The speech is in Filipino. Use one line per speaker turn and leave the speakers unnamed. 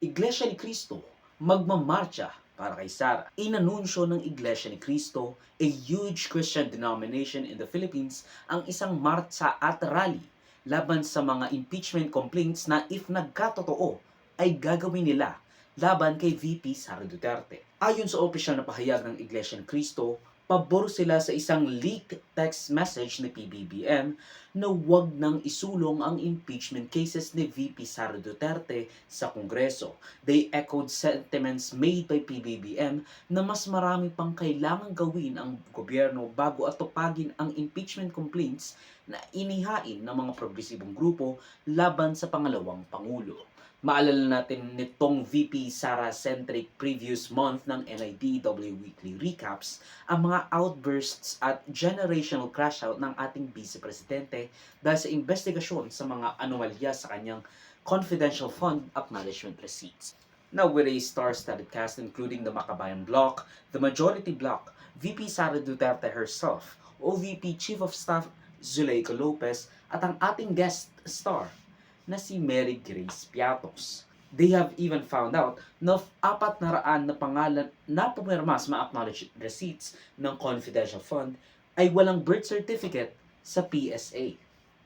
Iglesia ni Cristo, magmamarcha para kay Sara. Inanunsyo ng Iglesia ni Cristo, a huge Christian denomination in the Philippines, ang isang marcha at rally laban sa mga impeachment complaints na if nagkatotoo ay gagawin nila laban kay VP Sara Duterte. Ayon sa opisyal na pahayag ng Iglesia ni Cristo, pabor sila sa isang leaked text message ni PBBM na wag nang isulong ang impeachment cases ni VP Sara Duterte sa Kongreso. They echoed sentiments made by PBBM na mas marami pang kailangang gawin ang gobyerno bago atupagin ang impeachment complaints na inihain ng mga progresibong grupo laban sa pangalawang Pangulo. Maalala natin nitong VP Sara-centric previous month ng NIDW Weekly Recaps ang mga outbursts at generational crash out ng ating Vice Presidente dahil sa investigasyon sa mga anomalya sa kanyang confidential fund acknowledgement receipts. Now with a star-studded cast including the Makabayan Bloc, the Majority Bloc, VP Sara Duterte herself, OVP Chief of Staff Zuleika Lopez at ang ating guest star na si Mary Grace Piatos. They have even found out na 400 na pangalan na pumirma sa mga acknowledged receipts ng confidential fund ay walang birth certificate sa PSA.